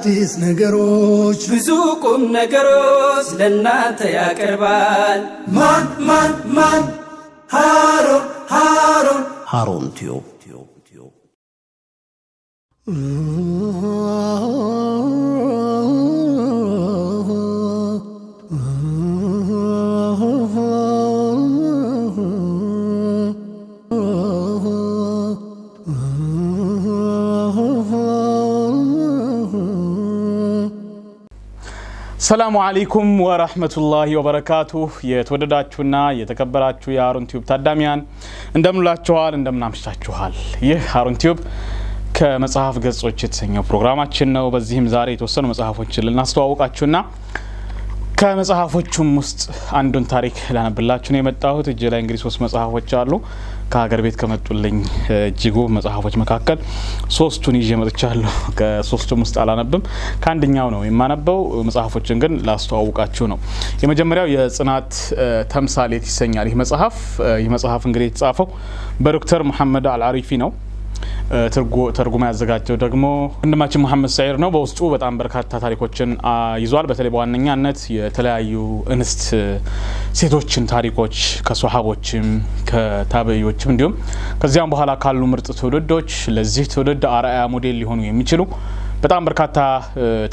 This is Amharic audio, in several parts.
አዳዲስ ነገሮች ብዙ ቁም ነገሮች ለእናንተ ያቀርባል። ማን ሃሩን ቲዩብ ሰላሙ አለይኩም ወራህመቱላሂ ወበረካቱሁ። የተወደዳችሁና የተከበራችሁ የሃሩን ቲዩብ ታዳሚያን እንደምንላችኋል፣ እንደምናምሽታችኋል። ይህ ሃሩን ቲዩብ ከመጽሐፍ ገጾች የተሰኘው ፕሮግራማችን ነው። በዚህም ዛሬ የተወሰኑ መጽሐፎችን ልናስተዋውቃችሁና ከመጽሐፎቹም ውስጥ አንዱን ታሪክ ላነብላችሁ ነው የመጣሁት። እጄ ላይ እንግዲህ 3 መጽሐፎች አሉ። ከሀገር ቤት ከመጡልኝ እጅጉ መጽሐፎች መካከል 3ቱን ይዤ መጥቻለሁ። ከ3ቱም ውስጥ አላነብም፣ ከአንደኛው ነው የማነበው። መጽሐፎችን ግን ላስተዋውቃችሁ ነው። የመጀመሪያው የጽናት ተምሳሌት ይሰኛል። ይህ መጽሐፍ እንግዲህ የተጻፈው በዶክተር መሐመድ አልዓሪፊ ነው። ተርጉማ ያዘጋጀው ደግሞ ወንድማችን መሐመድ ሰዒድ ነው። በውስጡ በጣም በርካታ ታሪኮችን ይዟል። በተለይ በዋነኛነት የተለያዩ እንስት ሴቶችን ታሪኮች ከሷሃቦችም ከታቢዒዎችም እንዲሁም ከዚያም በኋላ ካሉ ምርጥ ትውልዶች ለዚህ ትውልድ አርአያ ሞዴል ሊሆኑ የሚችሉ በጣም በርካታ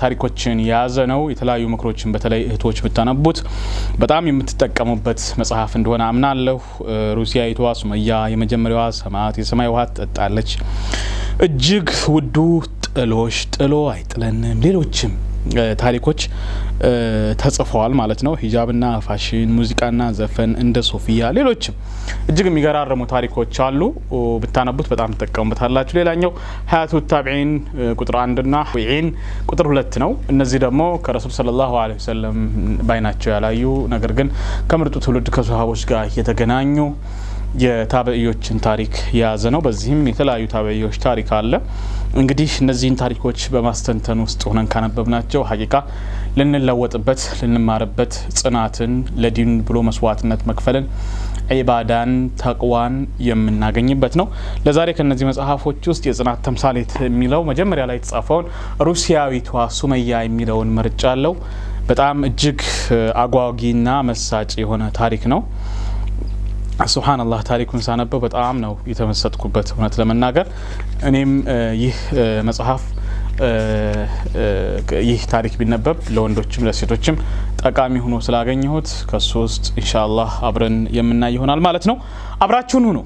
ታሪኮችን የያዘ ነው። የተለያዩ ምክሮችን በተለይ እህቶች ብታነቡት በጣም የምትጠቀሙበት መጽሐፍ እንደሆነ አምናለሁ። ሩሲያዊቷ ሱመያ የመጀመሪያዋ ሰማዕት የሰማይ ውሃ ትጠጣለች፣ እጅግ ውዱ ጥሎሽ ጥሎ አይጥለንም፣ ሌሎችም ታሪኮች ተጽፈዋል ማለት ነው። ሂጃብና ፋሽን፣ ሙዚቃና ዘፈን እንደ ሶፊያ፣ ሌሎችም እጅግ የሚገራረሙ ታሪኮች አሉ። ብታነቡት በጣም ተጠቀሙበታላችሁ። ሌላኛው ሀያቱ ታቢዒን ቁጥር 1 እና ዒን ቁጥር 2 ነው። እነዚህ ደግሞ ከረሱል ሰለላሁ ዐለይሂ ወሰለም ባይናቸው ያላዩ ነገር ግን ከምርጡ ትውልድ ከሷሃቦች ጋር የተገናኙ የታቢዒዎችን ታሪክ የያዘ ነው። በዚህም የተለያዩ ታቢዒዎች ታሪክ አለ። እንግዲህ እነዚህን ታሪኮች በማስተንተን ውስጥ ሆነን ካነበብናቸው ሀቂቃ ልንለወጥበት ልንማርበት ጽናትን ለዲን ብሎ መስዋዕትነት መክፈልን ዒባዳን ተቅዋን የምናገኝበት ነው። ለዛሬ ከነዚህ መጽሐፎች ውስጥ የጽናት ተምሳሌት የሚለው መጀመሪያ ላይ የተጻፈውን ሩሲያዊቷ ሱመያ የሚለውን መርጫለሁ። በጣም እጅግ አጓጊና መሳጭ የሆነ ታሪክ ነው። ሱብሃንአላህ ታሪኩን ሳነበው በጣም ነው የተመሰጥኩበት። እውነት ለመናገር እኔም ይህ መጽሐፍ ይህ ታሪክ ቢነበብ ለወንዶችም ለሴቶችም ጠቃሚ ሆኖ ስላገኘሁት ከሱ ውስጥ ኢንሻአላህ አብረን የምናይ ይሆናል ማለት ነው። አብራችሁን ሁኑ።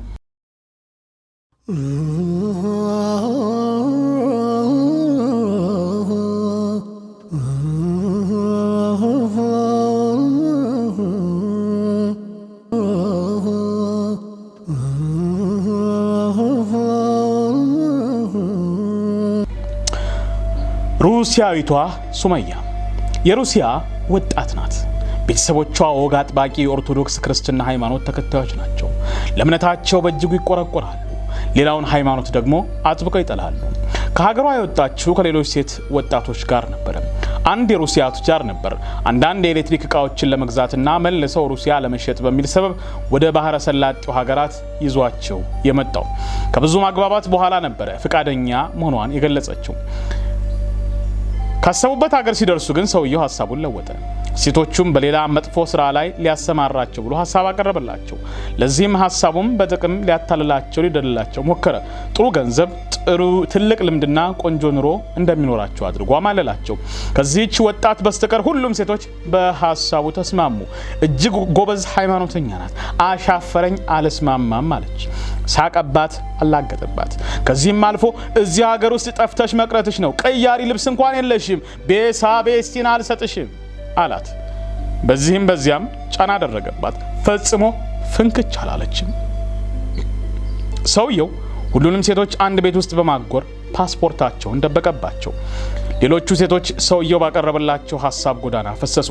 ሩሲያዊቷ ሱመያ የሩሲያ ወጣት ናት። ቤተሰቦቿ ወግ አጥባቂ የኦርቶዶክስ ክርስትና ሃይማኖት ተከታዮች ናቸው። ለእምነታቸው በእጅጉ ይቆረቆራሉ። ሌላውን ሃይማኖት ደግሞ አጥብቀው ይጠላሉ። ከሀገሯ የወጣችው ከሌሎች ሴት ወጣቶች ጋር ነበር። አንድ የሩሲያ ቱጃር ነበር አንዳንድ የኤሌክትሪክ እቃዎችን ለመግዛትና መልሰው ሩሲያ ለመሸጥ በሚል ሰበብ ወደ ባህረ ሰላጤው ሀገራት ይዟቸው የመጣው። ከብዙ ማግባባት በኋላ ነበር ፍቃደኛ መሆኗን የገለጸችው። ካሰቡበት ሀገር ሲደርሱ ግን ሰውየው ሀሳቡን ለወጠ። ሴቶቹም በሌላ መጥፎ ስራ ላይ ሊያሰማራቸው ብሎ ሀሳብ አቀረበላቸው። ለዚህም ሀሳቡም በጥቅም ሊያታልላቸው ሊደልላቸው ሞከረ። ጥሩ ገንዘብ፣ ትልቅ ልምድና ቆንጆ ኑሮ እንደሚኖራቸው አድርጎ አማለላቸው። ከዚህች ወጣት በስተቀር ሁሉም ሴቶች በሀሳቡ ተስማሙ። እጅግ ጎበዝ ሃይማኖተኛ ናት። አሻፈረኝ አልስማማም አለች። ሳቀባት፣ አላገጠባት። ከዚህም አልፎ እዚህ ሀገር ውስጥ ጠፍተሽ መቅረትሽ ነው፣ ቀያሪ ልብስ እንኳን የለሽም፣ ቤስቲን አልሰጥሽም አላት። በዚህም በዚያም ጫና አደረገባት። ፈጽሞ ፍንክች አላለችም። ሰውየው ሁሉንም ሴቶች አንድ ቤት ውስጥ በማጎር ፓስፖርታቸውን ደበቀባቸው። ሌሎቹ ሴቶች ሰውየው ባቀረበላቸው ሀሳብ ጎዳና ፈሰሱ።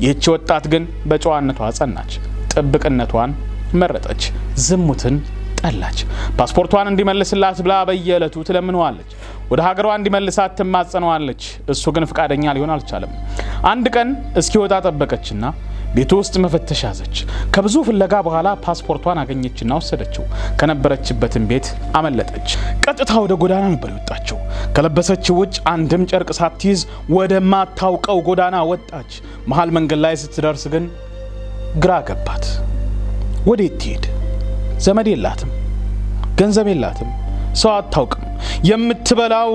ይህች ወጣት ግን በጨዋነቷ ጸናች። ጥብቅነቷን መረጠች። ዝሙትን ጠላች። ፓስፖርቷን እንዲመልስላት ብላ በየዕለቱ ትለምነዋለች። ወደ ሀገሯ እንዲመልሳት ትማጸነዋለች። እሱ ግን ፍቃደኛ ሊሆን አልቻለም። አንድ ቀን እስኪወጣ ጠበቀችና ቤቱ ውስጥ መፈተሽ ያዘች። ከብዙ ፍለጋ በኋላ ፓስፖርቷን አገኘችና ወሰደችው። ከነበረችበትም ቤት አመለጠች። ቀጥታ ወደ ጎዳና ነበር የወጣችው። ከለበሰች ውጭ አንድም ጨርቅ ሳትይዝ ወደ ማታውቀው ጎዳና ወጣች። መሃል መንገድ ላይ ስትደርስ ግን ግራ ገባት። ወዴት ትሄድ? ዘመድ የላትም፣ ገንዘብ የላትም፣ ሰው አታውቅም፣ የምትበላው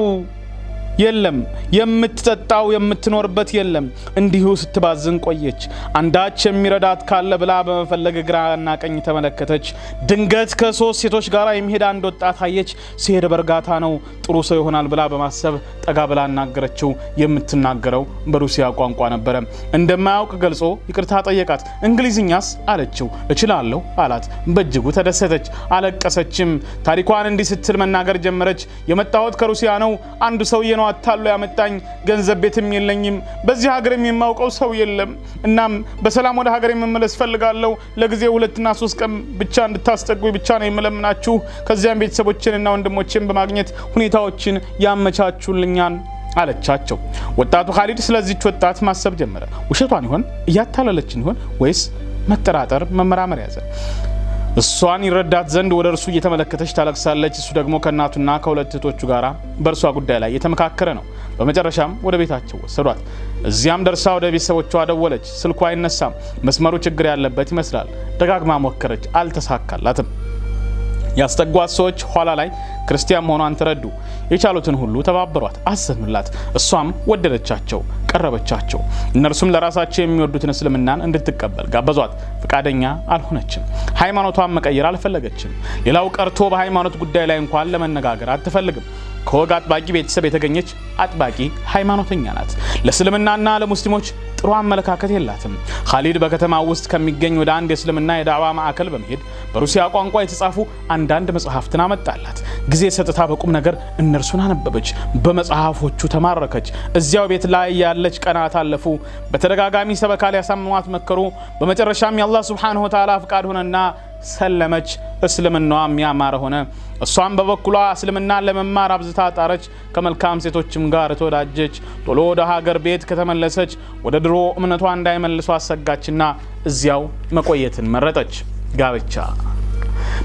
የለም፣ የምትጠጣው የምትኖርበት የለም። እንዲሁ ስትባዝን ቆየች። አንዳች የሚረዳት ካለ ብላ በመፈለግ ግራና ቀኝ ተመለከተች። ድንገት ከሶስት ሴቶች ጋር የሚሄድ አንድ ወጣት አየች። ሲሄድ በእርጋታ ነው፣ ጥሩ ሰው ይሆናል ብላ በማሰብ ጠጋ ብላ አናገረችው። የምትናገረው በሩሲያ ቋንቋ ነበረ። እንደማያውቅ ገልጾ ይቅርታ ጠየቃት። እንግሊዝኛስ አለችው። እችላለሁ አላት። በእጅጉ ተደሰተች፣ አለቀሰችም። ታሪኳን እንዲህ ስትል መናገር ጀመረች። የመጣሁት ከሩሲያ ነው። አንዱ ሰውዬ ነው አታሎ ያመጣኝ። ገንዘብ ቤትም የለኝም፣ በዚህ ሀገርም የማውቀው ሰው የለም። እናም በሰላም ወደ ሀገር መመለስ ፈልጋለሁ። ለጊዜው 2 እና 3 ቀን ብቻ እንድታስጠጉኝ ብቻ ነው የምለምናችሁ። ከዚያም ቤተሰቦችንና ወንድሞችን በማግኘት ሁኔታዎችን ያመቻቹልኛል አለቻቸው። ወጣቱ ኻሊድ ስለዚህች ወጣት ማሰብ ጀመረ። ውሸቷን ይሆን? እያታለለችን ይሆን? ወይስ መጠራጠር መመራመር ያዘ። እሷን ይረዳት ዘንድ ወደ እርሱ እየተመለከተች ታለቅሳለች። እሱ ደግሞ ከእናቱና ከሁለት እህቶቹ ጋር በእርሷ ጉዳይ ላይ የተመካከረ ነው። በመጨረሻም ወደ ቤታቸው ወሰዷት። እዚያም ደርሳ ወደ ቤተሰቦቿ ደወለች። ስልኳ አይነሳም። መስመሩ ችግር ያለበት ይመስላል። ደጋግማ ሞከረች፣ አልተሳካላትም። ያስጠጓት ሰዎች ኋላ ላይ ክርስቲያን መሆኗን ተረዱ። የቻሉትን ሁሉ ተባበሯት፣ አዘኑላት። እሷም ወደደቻቸው፣ ቀረበቻቸው። እነርሱም ለራሳቸው የሚወዱትን እስልምናን እንድትቀበል ጋበዟት። ፍቃደኛ አልሆነችም። ሃይማኖቷን መቀየር አልፈለገችም። ሌላው ቀርቶ በሃይማኖት ጉዳይ ላይ እንኳን ለመነጋገር አትፈልግም። ከወግ አጥባቂ ቤተሰብ የተገኘች አጥባቂ ሃይማኖተኛ ናት። ለእስልምናና ለሙስሊሞች ጥሩ አመለካከት የላትም። ኻሊድ በከተማ ውስጥ ከሚገኝ ወደ አንድ የእስልምና የዳዕዋ ማዕከል በመሄድ በሩሲያ ቋንቋ የተጻፉ አንዳንድ መጽሐፍትን አመጣላት። ጊዜ ሰጥታ በቁም ነገር እነርሱን አነበበች። በመጽሐፎቹ ተማረከች። እዚያው ቤት ላይ ያለች ቀናት አለፉ። በተደጋጋሚ ሰበካ ሊያሳምኗት መከሩ። በመጨረሻም የአላህ ሱብሓነሁ ወተዓላ ፍቃድ ሆነና ሰለመች። እስልምናዋም ያማረ ሆነ። እሷም በበኩሏ እስልምናን ለመማር አብዝታ ጣረች። ከመልካም ሴቶችም ጋር ተወዳጀች። ቶሎ ወደ ሀገር ቤት ከተመለሰች ወደ ድሮ እምነቷ እንዳይመልሷ አሰጋችና እዚያው መቆየትን መረጠች። ጋብቻ።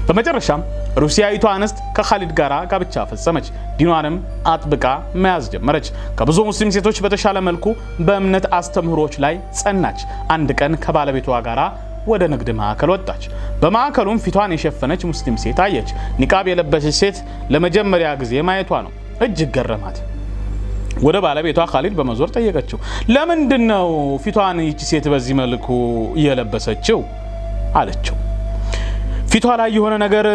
በመጨረሻም ሩሲያዊቷ አንስት ከኻሊድ ጋር ጋብቻ ፈጸመች። ዲኗንም አጥብቃ መያዝ ጀመረች። ከብዙ ሙስሊም ሴቶች በተሻለ መልኩ በእምነት አስተምህሮች ላይ ጸናች። አንድ ቀን ከባለቤቷ ጋር ወደ ንግድ ማዕከል ወጣች። በማዕከሉም ፊቷን የሸፈነች ሙስሊም ሴት አየች። ኒቃብ የለበሰች ሴት ለመጀመሪያ ጊዜ ማየቷ ነው። እጅግ ገረማት። ወደ ባለቤቷ ኻሊድ በመዞር ጠየቀችው። ለምንድነው ፊቷን ይቺ ሴት በዚህ መልኩ እየለበሰችው አለችው። ፊቷ ላይ የሆነ ነገር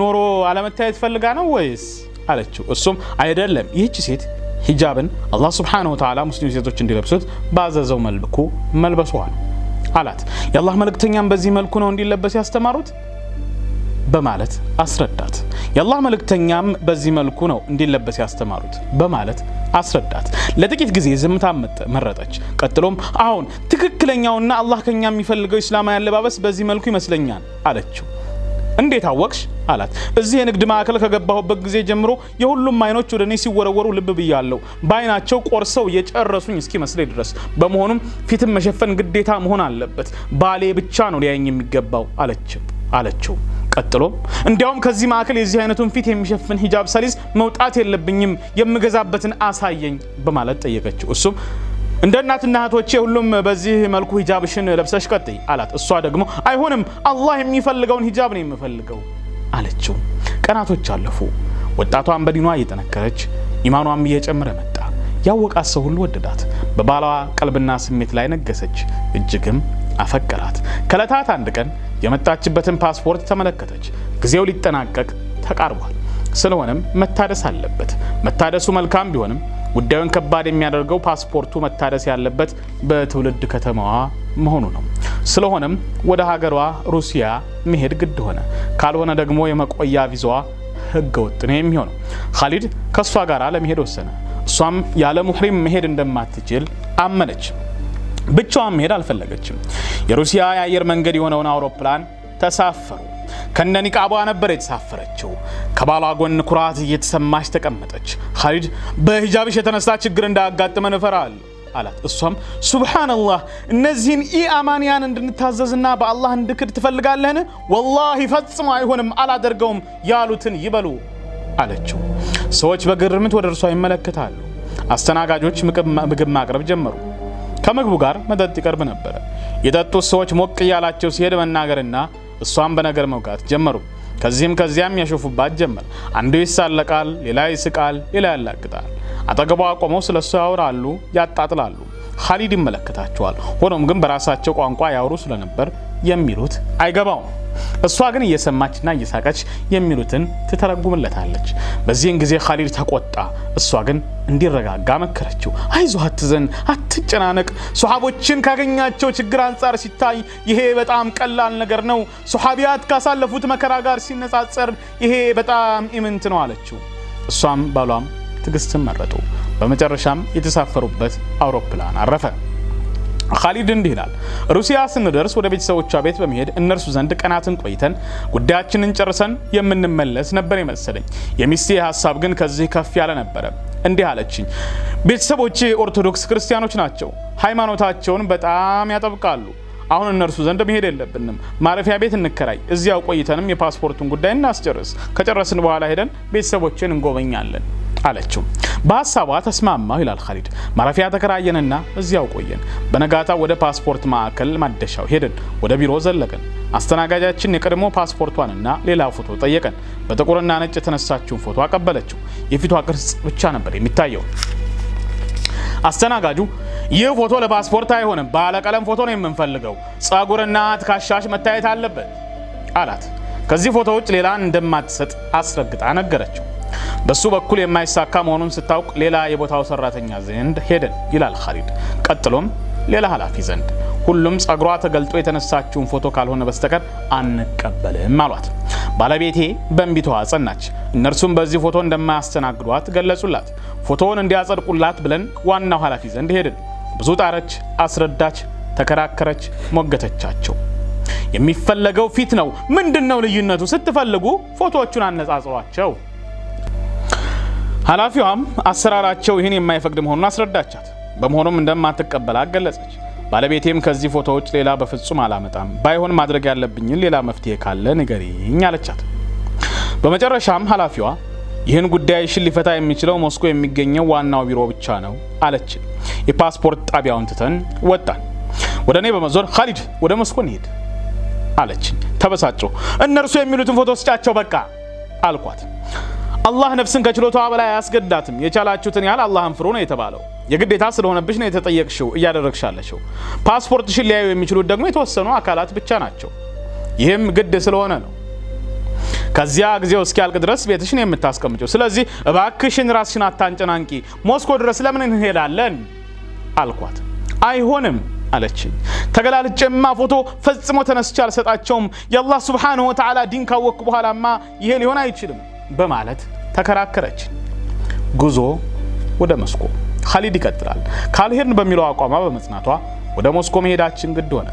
ኖሮ አለመታየት ፈልጋ ነው ወይስ አለችው። እሱም አይደለም፣ ይህች ሴት ሂጃብን አላህ ሱብሓነሁ ወተዓላ ሙስሊም ሴቶች እንዲለብሱት ባዘዘው መልኩ መልበሷ ነው አላት። የአላህ መልእክተኛም በዚህ መልኩ ነው እንዲለበስ ያስተማሩት በማለት አስረዳት። የአላህ መልእክተኛም በዚህ መልኩ ነው እንዲለበስ ያስተማሩት በማለት አስረዳት። ለጥቂት ጊዜ ዝምታ መረጠች። ቀጥሎም አሁን ትክክለኛውና አላህ ከኛ የሚፈልገው እስላማዊ አለባበስ በዚህ መልኩ ይመስለኛል አለችው። እንዴት አወቅሽ አላት። እዚህ የንግድ ማዕከል ከገባሁበት ጊዜ ጀምሮ የሁሉም አይኖች ወደ እኔ ሲወረወሩ ልብ ብያለሁ። በአይናቸው ቆርሰው የጨረሱኝ እስኪመስለኝ ድረስ። በመሆኑም ፊትን መሸፈን ግዴታ መሆን አለበት። ባሌ ብቻ ነው ሊያየኝ የሚገባው አለችው። ቀጥሎም እንዲያውም ከዚህ ማዕከል የዚህ አይነቱን ፊት የሚሸፍን ሂጃብ ሳሊዝ መውጣት የለብኝም፣ የምገዛበትን አሳየኝ በማለት ጠየቀችው። እሱም እንደ እናትና እህቶቼ ሁሉም በዚህ መልኩ ሂጃብሽን ለብሰሽ ቀጥይ አላት። እሷ ደግሞ አይሆንም፣ አላህ የሚፈልገውን ሂጃብ ነው የምፈልገው አለችው። ቀናቶች አለፉ። ወጣቷን በዲኗ እየጠነከረች ኢማኗም እየጨመረ መጣ። ያወቃት ሰው ሁሉ ወደዳት። በባሏ ቀልብና ስሜት ላይ ነገሰች። እጅግም አፈቀራት። ከለታት አንድ ቀን የመጣችበትን ፓስፖርት ተመለከተች። ጊዜው ሊጠናቀቅ ተቃርቧል። ስለሆነም መታደስ አለበት። መታደሱ መልካም ቢሆንም ጉዳዩን ከባድ የሚያደርገው ፓስፖርቱ መታደስ ያለበት በትውልድ ከተማዋ መሆኑ ነው። ስለሆነም ወደ ሀገሯ ሩሲያ መሄድ ግድ ሆነ። ካልሆነ ደግሞ የመቆያ ቪዛዋ ህገወጥ ነው የሚሆነው። ኻሊድ ከሷ ጋር ለመሄድ ወሰነ። እሷም ያለ ሙህሪም መሄድ እንደማትችል አመነች። ብቻዋን መሄድ አልፈለገችም። የሩሲያ የአየር መንገድ የሆነውን አውሮፕላን ተሳፈሩ። ከነኒቃቧ ነበር የተሳፈረችው። ከባሏ ጎን ኩራት እየተሰማች ተቀመጠች። ኻሊድ በሂጃብሽ የተነሳ ችግር እንዳያጋጥመን እፈራለሁ አላት። እሷም ሱብሃንአላህ፣ እነዚህን ኢአማንያን እንድንታዘዝና በአላህ እንድክድ ትፈልጋለህን? ወላሂ ፈጽሞ አይሆንም፣ አላደርገውም፣ ያሉትን ይበሉ አለችው። ሰዎች በግርምት ወደ እርሷ ይመለከታሉ። አስተናጋጆች ምግብ ማቅረብ ጀመሩ። ከምግቡ ጋር መጠጥ ይቀርብ ነበር። የጠጡት ሰዎች ሞቅ ያላቸው ሲሄድ መናገርና እሷን በነገር መውጋት ጀመሩ። ከዚያም ያሾፉባት ጀመር። አንዱ ይሳለቃል፣ ሌላ ይስቃል፣ ሌላ ያላግጣል። አጠገቧ ቆመው ስለሱ ያወራሉ፣ ያጣጥላሉ። ኻሊድ ይመለከታቸዋል። ሆኖም ግን በራሳቸው ቋንቋ ያወሩ ስለነበር የሚሉት አይገባውም። እሷ ግን እየሰማችና እየሳቀች የሚሉትን ትተረጉምለታለች። በዚህን ጊዜ ኻሊድ ተቆጣ። እሷ ግን እንዲረጋጋ መከረችው። አይዞህ፣ አትዘን፣ አትጨናነቅ። ሱሐቦችን ካገኛቸው ችግር አንጻር ሲታይ ይሄ በጣም ቀላል ነገር ነው። ሱሐቢያት ካሳለፉት መከራ ጋር ሲነጻጸር ይሄ በጣም ኢምንት ነው አለችው። እሷም ባሏም ትዕግስትን መረጡ። በመጨረሻም የተሳፈሩበት አውሮፕላን አረፈ። ኻሊድ እንዲህ ይላል። ሩሲያ ስንደርስ ወደ ቤተሰቦቿ ቤት በመሄድ እነርሱ ዘንድ ቀናትን ቆይተን ጉዳያችንን ጨርሰን የምንመለስ ነበር የመሰለኝ። የሚስቴ ሐሳብ ግን ከዚህ ከፍ ያለ ነበር። እንዲህ አለችኝ። ቤተሰቦቼ ኦርቶዶክስ ክርስቲያኖች ናቸው። ሃይማኖታቸውን በጣም ያጠብቃሉ። አሁን እነርሱ ዘንድ መሄድ የለብንም። ማረፊያ ቤት እንከራይ፣ እዚያው ቆይተንም የፓስፖርቱን ጉዳይ እናስጨርስ። ከጨረስን በኋላ ሄደን ቤተሰቦችን እንጎበኛለን አለችው። በሐሳቧ ተስማማሁ ይላል ኻሊድ። ማረፊያ ተከራየንና እዚያው ቆየን። በነጋታ ወደ ፓስፖርት ማዕከል ማደሻው ሄደን ወደ ቢሮ ዘለቀን። አስተናጋጃችን የቀድሞ ፓስፖርቷንና ሌላ ፎቶ ጠየቀን። በጥቁርና ነጭ የተነሳችውን ፎቶ አቀበለችው። የፊቷ ቅርጽ ብቻ ነበር የሚታየው። አስተናጋጁ ይህ ፎቶ ለፓስፖርት አይሆንም፣ ባለቀለም ፎቶ ነው የምንፈልገው፣ ጸጉርና ትከሻሽ መታየት አለበት አላት። ከዚህ ፎቶ ውጭ ሌላ እንደማትሰጥ አስረግጣ ነገረችው። በሱ በኩል የማይሳካ መሆኑን ስታውቅ ሌላ የቦታው ሰራተኛ ዘንድ ሄደን ይላል ኻሊድ። ቀጥሎም ሌላ ኃላፊ ዘንድ። ሁሉም ጸጉሯ ተገልጦ የተነሳችውን ፎቶ ካልሆነ በስተቀር አንቀበልም አሏት። ባለቤቴ በእንቢቷ ጸናች። እነርሱም በዚህ ፎቶ እንደማያስተናግዷት ገለጹላት። ፎቶውን እንዲያጸድቁላት ብለን ዋናው ኃላፊ ዘንድ ሄድን። ብዙ ጣረች፣ አስረዳች፣ ተከራከረች፣ ሞገተቻቸው። የሚፈለገው ፊት ነው። ምንድነው ልዩነቱ? ስትፈልጉ ፎቶዎቹን አነጻጽሯቸው። ኃላፊዋም አሰራራቸው ይህን የማይፈቅድ መሆኑን አስረዳቻት። በመሆኑም እንደማትቀበላት ገለጸች። ባለቤቴም ከዚህ ፎቶዎች ሌላ በፍጹም አላመጣም፣ ባይሆን ማድረግ ያለብኝን ሌላ መፍትሄ ካለ ንገሪኝ አለቻት። በመጨረሻም ኃላፊዋ ይህን ጉዳይሽን ሊፈታ የሚችለው ሞስኮ የሚገኘው ዋናው ቢሮ ብቻ ነው አለች። የፓስፖርት ጣቢያውን ትተን ወጣን። ወደ እኔ በመዞር ኻሊድ ወደ ሞስኮ እንሂድ አለችኝ። ተበሳጨሁ። እነርሱ የሚሉትን ፎቶ ስጫቸው በቃ አልኳት። አላህ ነፍስን ከችሎታዋ በላይ አያስገድዳትም። የቻላችሁትን ያህል አላህን ፍሩ ነው የተባለው። የግዴታ ስለሆነብሽ ነው የተጠየቅሽው እያደረግሻለሽው። ፓስፖርትሽን ሊያዩ የሚችሉት ደግሞ የተወሰኑ አካላት ብቻ ናቸው። ይህም ግድ ስለሆነ ነው። ከዚያ ጊዜው እስኪያልቅ ድረስ ቤትሽን የምታስቀምጪው። ስለዚህ እባክሽን ራስሽን አታንጨናንቂ። ሞስኮ ድረስ ለምን እንሄዳለን አልኳት። አይሆንም አለችኝ። ተገላልጬማ ፎቶ ፈጽሞ ተነስቼ አልሰጣቸውም። የአላህ ሱብሓነሁ ወተዓላ ዲን ካወቅኩ በኋላማ ይሄ ሊሆን አይችልም በማለት ተከራከረች። ጉዞ ወደ ሞስኮ። ኻሊድ ይቀጥላል። ካልሄድን በሚለው አቋሟ በመጽናቷ ወደ ሞስኮ መሄዳችን ግድ ሆነ።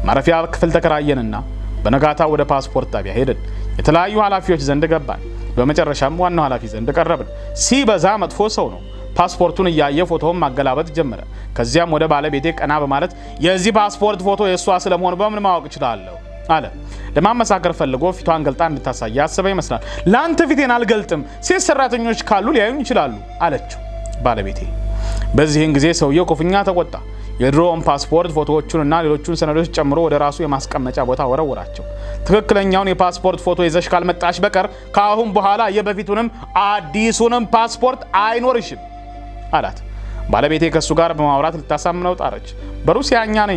ማረፊያ ክፍል ተከራየንና በነጋታ ወደ ፓስፖርት ጣቢያ ሄድን። የተለያዩ ኃላፊዎች ዘንድ ገባን። በመጨረሻም ዋናው ኃላፊ ዘንድ ቀረብን። ሲበዛ መጥፎ ሰው ነው። ፓስፖርቱን እያየ ፎቶውን ማገላበጥ ጀመረ። ከዚያም ወደ ባለቤቴ ቀና በማለት የዚህ ፓስፖርት ፎቶ የሷ ስለመሆኑ በምን ማወቅ እችላለሁ አለ። ለማመሳከር ፈልጎ ፊቷን ገልጣ እንድታሳይ ያሰበ ይመስላል። ላንተ ፊቴን አልገልጥም፣ ሴት ሰራተኞች ካሉ ሊያዩኝ ይችላሉ አለችው ባለቤቴ። በዚህን ጊዜ ሰውየው ክፉኛ ተቆጣ። የድሮውን ፓስፖርት ፎቶዎቹንና ሌሎቹን ሰነዶች ጨምሮ ወደ ራሱ የማስቀመጫ ቦታ ወረወራቸው። ትክክለኛውን የፓስፖርት ፎቶ ይዘሽ ካልመጣሽ በቀር ከአሁን በኋላ የበፊቱንም አዲሱንም ፓስፖርት አይኖርሽም አላት። ባለቤቴ ከሱ ጋር በማውራት ልታሳምነው ጣረች። በሩሲያኛ ነው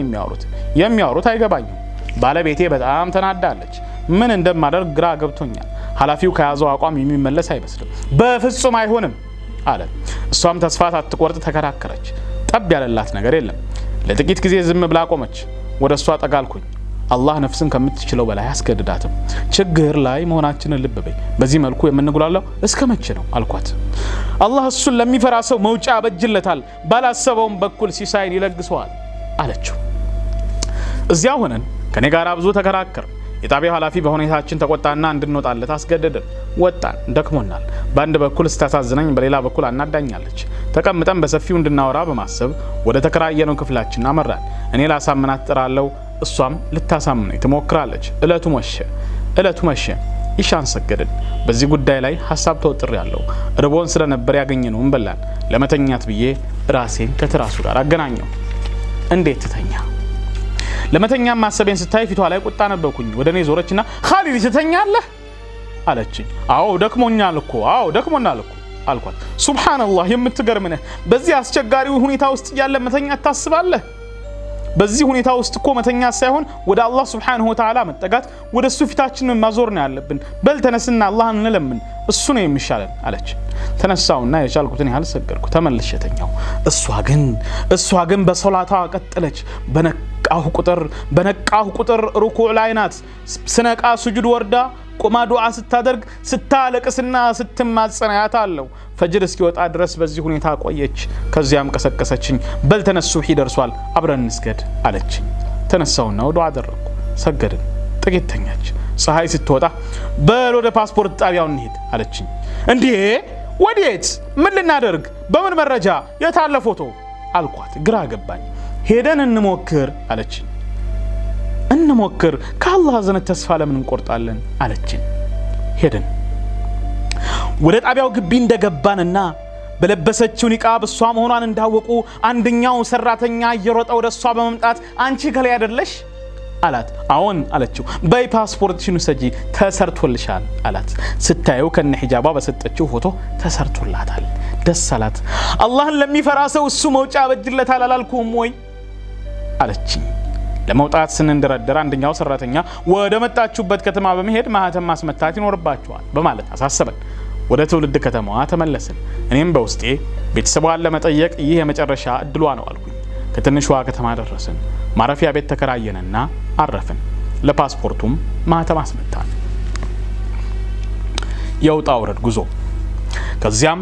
የሚያወሩት አይገባኝም። ባለቤቴ በጣም ተናዳለች። ምን እንደማደርግ ግራ ገብቶኛል። ኃላፊው ከያዘው አቋም የሚመለስ አይመስልም። በፍጹም አይሆንም አለ። እሷም ተስፋ ሳትቆርጥ ተከራከረች። ጠብ ያለላት ነገር የለም። ለጥቂት ጊዜ ዝም ብላ ቆመች። ወደ እሷ ጠጋልኩኝ። አላህ ነፍስን ከምትችለው በላይ አስገድዳትም። ችግር ላይ መሆናችንን ልብ በይ። በዚህ መልኩ የምንጉላለው እስከ መቼ ነው አልኳት። አላህ እሱን ለሚፈራ ሰው መውጫ ያበጅለታል፣ ባላሰበውም በኩል ሲሳይን ይለግሰዋል አለችው። እዚያ ሆነን ከኔ ጋር ብዙ ተከራከር። የጣቢያው ኃላፊ በሁኔታችን ተቆጣና እንድንወጣለት አስገደደን። ወጣን። ደክሞናል። በአንድ በኩል ስታሳዝነኝ፣ በሌላ በኩል አናዳኛለች። ተቀምጠን በሰፊው እንድናወራ በማሰብ ወደ ተከራየነው ክፍላችን አመራን። እኔ ላሳምናት ጥራለሁ፣ እሷም ልታሳምነኝ ትሞክራለች። እለቱ መሸ። ኢሻን ሰገድን። በዚህ ጉዳይ ላይ ሐሳብ ተወጥር ያለው ርቦን ስለነበር ያገኘነውን በላን። ለመተኛት ብዬ ራሴን ከትራሱ ጋር አገናኘው። እንዴት ትተኛ? ለመተኛ ማሰቤን ስታይ ፊቷ ላይ ቁጣ ነበርኩኝ። ወደኔ ዞረችና ኻሊድ ትተኛለህ አለችኝ። አዎ ደክሞኛል እኮ አልኳት። ሱብሃንአላህ የምትገርምነህ በዚህ አስቸጋሪ ሁኔታ ውስጥ ያለ መተኛት ታስባለህ? በዚህ ሁኔታ ውስጥ እኮ መተኛት ሳይሆን ወደ አላህ ሱብሃነሁ ወተዓላ መጠጋት ወደሱ ፊታችንን ማዞር ነው ያለብን። በል ተነስና አላህን እንለምን፣ እሱ ነው የሚሻለን አለች። ተነሳውና የቻልኩትን ያህል ሰገድኩ። ተመልሼ ተኛው። እሷ ግን በሶላቷ ቀጠለች። በነቃሁ ቁጥር ሩኩዕ ላይ ናት። ስነቃ ሱጁድ ወርዳ ቆማ ዱዓ ስታደርግ ስታለቅስና ስትማጸን አያታለሁ። ፈጅር እስኪወጣ ድረስ በዚህ ሁኔታ ቆየች። ከዚያም ቀሰቀሰችኝ። በል ተነስ ሱብሂ ደርሷል አብረን እንስገድ አለችኝ። ተነሳውና ዱዓ አደረኩ። ሰገድን። ጥቂት ተኛች። ፀሐይ ስትወጣ በል ወደ ፓስፖርት ጣቢያው እንሂድ አለችኝ። እንዴ ወዴት? ምን ልናደርግ? በምን መረጃ? የታለ ፎቶ አልኳት። ግራ ገባኝ። ሄደን እንሞክር አለችኝ። እንሞክር ከአላህ ዘንድ ተስፋ ለምን እንቆርጣለን አለችን። ሄድን። ወደ ጣቢያው ግቢ እንደገባንና በለበሰችው ኒቃብ እሷ መሆኗን እንዳወቁ አንደኛው ሰራተኛ እየሮጠ ወደ እሷ በመምጣት አንቺ ከላይ አይደለሽ አላት። አዎን አለችው። በይ ፓስፖርትሽን ውሰጂ ተሰርቶልሻል አላት። ስታየው ከነ ሒጃባ በሰጠችው ፎቶ ተሰርቶላታል። ደስ አላት። አላህን ለሚፈራ ሰው እሱ መውጫ በጅለታል አላልኩም ወይ አለችኝ። ለመውጣት ስንንደረደር አንደኛው ሰራተኛ ወደ መጣችሁበት ከተማ በመሄድ ማህተም ማስመታት ይኖርባችኋል በማለት አሳሰበን። ወደ ትውልድ ከተማዋ ተመለስን። እኔም በውስጤ ቤተሰቧን ለመጠየቅ ይህ የመጨረሻ እድሏ ነው አልኩኝ። ከትንሿ ከተማ ደረስን። ማረፊያ ቤት ተከራየንና አረፍን። ለፓስፖርቱም ማህተም አስመታን። የውጣ ውረድ ጉዞ። ከዚያም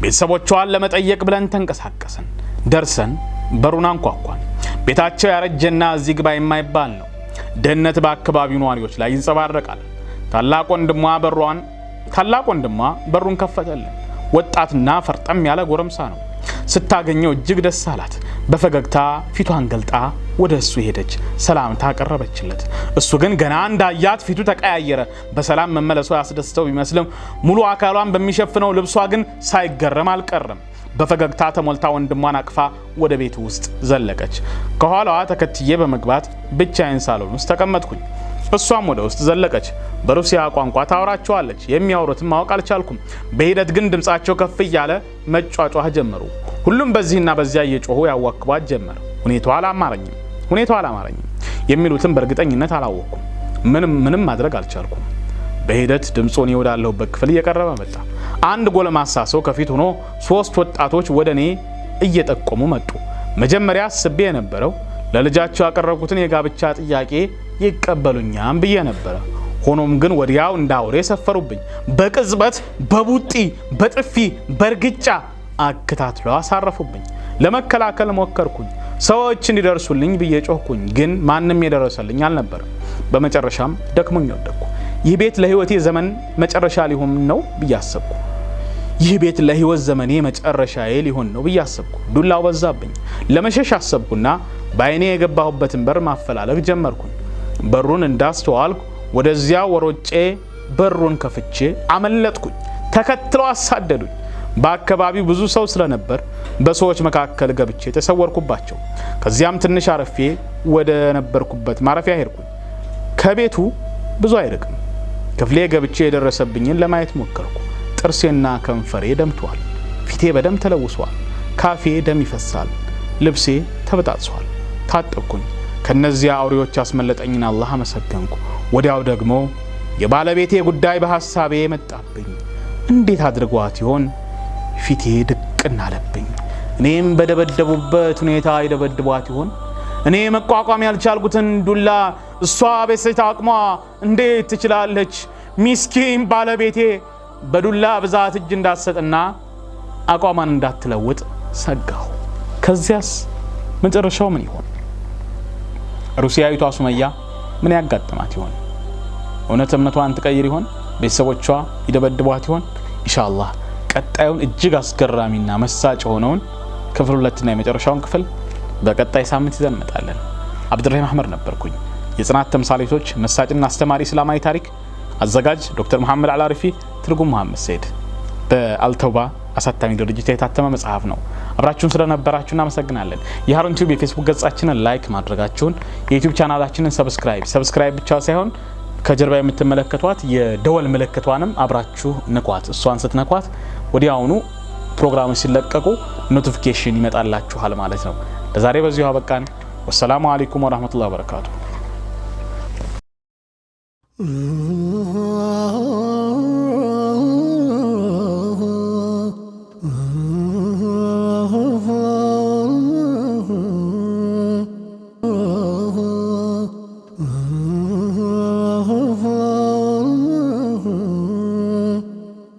ቤተሰቦቿን ለመጠየቅ ብለን ተንቀሳቀስን። ደርሰን በሩን አንኳኳን። ቤታቸው ያረጀና እዚህ ግባ የማይባል ነው። ደህንነት በአካባቢው ነዋሪዎች ላይ ይንጸባረቃል። ታላቅ ወንድሟ በሩን ከፈተልን። ወጣትና ፈርጠም ያለ ጎረምሳ ነው። ስታገኘው እጅግ ደስ አላት። በፈገግታ ፊቷን ገልጣ ወደ እሱ ሄደች። ሰላምታ አቀረበችለት። እሱ ግን ገና እንዳያት ፊቱ ተቀያየረ። በሰላም መመለሷ ያስደስተው ቢመስልም ሙሉ አካሏን በሚሸፍነው ልብሷ ግን ሳይገረም አልቀረም። በፈገግታ ተሞልታ ወንድሟን አቅፋ ወደ ቤቱ ውስጥ ዘለቀች። ከኋላዋ ተከትዬ በመግባት ብቻዬን ሳሎን ውስጥ ተቀመጥኩኝ። እሷም ወደ ውስጥ ዘለቀች። በሩሲያ ቋንቋ ታወራቸዋለች። የሚያወሩትን ማወቅ አልቻልኩም። በሂደት ግን ድምጻቸው ከፍ እያለ መጫጫህ ጀመሩ። ሁሉም በዚህና በዚያ እየጮሁ ያዋክቧት ጀመር። ሁኔታው አላማረኝም። የሚሉትን በእርግጠኝነት አላወቅኩም። ምንም ማድረግ አልቻልኩም። በሂደት ድምጾን ይወዳለሁበት ክፍል እየቀረበ መጣ። አንድ ጎልማሳ ሰው ከፊት ሆኖ ሶስት ወጣቶች ወደኔ እየጠቆሙ መጡ። መጀመሪያ አስቤ የነበረው ለልጃቸው ያቀረብኩትን የጋብቻ ጥያቄ ይቀበሉኛም ብዬ ነበር። ሆኖም ግን ወዲያው እንዳውሬ ሰፈሩብኝ። በቅጽበት በቡጢ በጥፊ በርግጫ አከታትለው አሳረፉብኝ። ለመከላከል ሞከርኩኝ። ሰዎች እንዲደርሱልኝ ብዬ ጮህኩኝ፣ ግን ማንም የደረሰልኝ አልነበረም። በመጨረሻም ደክሞኝ ወደቅኩ። ይህ ቤት ለህይወቴ ዘመን መጨረሻ ሊሆን ነው ብዬ አሰብኩ። ብዬ አሰብኩ። ዱላው በዛብኝ። ለመሸሽ አሰብኩና በአይኔ የገባሁበትን በር ማፈላለግ ጀመርኩኝ። በሩን እንዳስተዋልኩ ወደዚያ ወሮጬ በሩን ከፍቼ አመለጥኩኝ። ተከትለው አሳደዱኝ። በአካባቢው ብዙ ሰው ስለነበር በሰዎች መካከል ገብቼ ተሰወርኩባቸው። ከዚያም ትንሽ አረፌ ወደ ነበርኩበት ማረፊያ ሄድኩኝ። ከቤቱ ብዙ አይርቅም። ክፍሌ ገብቼ የደረሰብኝን ለማየት ሞከርኩ። ጥርሴና ከንፈሬ ደምቷል። ፊቴ በደም ተለውሷል። ካፌ ደም ይፈሳል። ልብሴ ተበጣጥሷል። ታጠብኩኝ። ከነዚያ አውሬዎች ያስመለጠኝን አላህ አመሰገንኩ። ወዲያው ደግሞ የባለቤቴ ጉዳይ በሐሳቤ መጣብኝ። እንዴት አድርጓት ይሆን? ፊቴ ድቅና አለብኝ። እኔም በደበደቡበት ሁኔታ ይደበድቧት ይሆን? እኔ መቋቋም ያልቻልኩትን ዱላ እሷ በሴት አቅሟ እንዴት ትችላለች? ሚስኪን ባለቤቴ በዱላ ብዛት እጅ እንዳትሰጥና አቋሟን እንዳትለውጥ ሰጋሁ። ከዚያስ መጨረሻው ምን ይሆን? ሩሲያዊቷ ሱመያ ምን ያጋጥማት ይሆን? እውነት እምነቷን ትቀይር ይሆን? ቤተሰቦቿ ይደበድቧት ይሆን? ኢንሻአላህ ቀጣዩን እጅግ አስገራሚና መሳጭ ሆነውን ክፍል 2 እና የመጨረሻውን ክፍል በቀጣይ ሳምንት ይዘን እንመጣለን። አብዱራሂም አህመድ ነበርኩኝ። የጽናት ተምሳሌቶች መሳጭና አስተማሪ እስላማዊ ታሪክ አዘጋጅ ዶክተር መሐመድ አልአሪፊ፣ ትርጉም መሐመድ ሰይድ። በአልተውባ አሳታሚ ድርጅት የታተመ መጽሐፍ ነው። አብራችሁን ስለነበራችሁ እናመሰግናለን። የሃሩን ቲዩብ የፌስቡክ ገጻችንን ላይክ ማድረጋችሁን፣ የዩቲዩብ ቻናላችንን ሰብስክራይብ ብቻ ሳይሆን ከጀርባ የምትመለከቷት የደወል ምልክቷንም አብራችሁ ንኳት። እሷን ስትነኳት ወዲያውኑ ፕሮግራሞች ሲለቀቁ ኖቲፊኬሽን ይመጣላችኋል ማለት ነው። ለዛሬ በዚሁ አበቃን። ወሰላሙ አለይኩም ወራህመቱላሂ ወበረካቱ።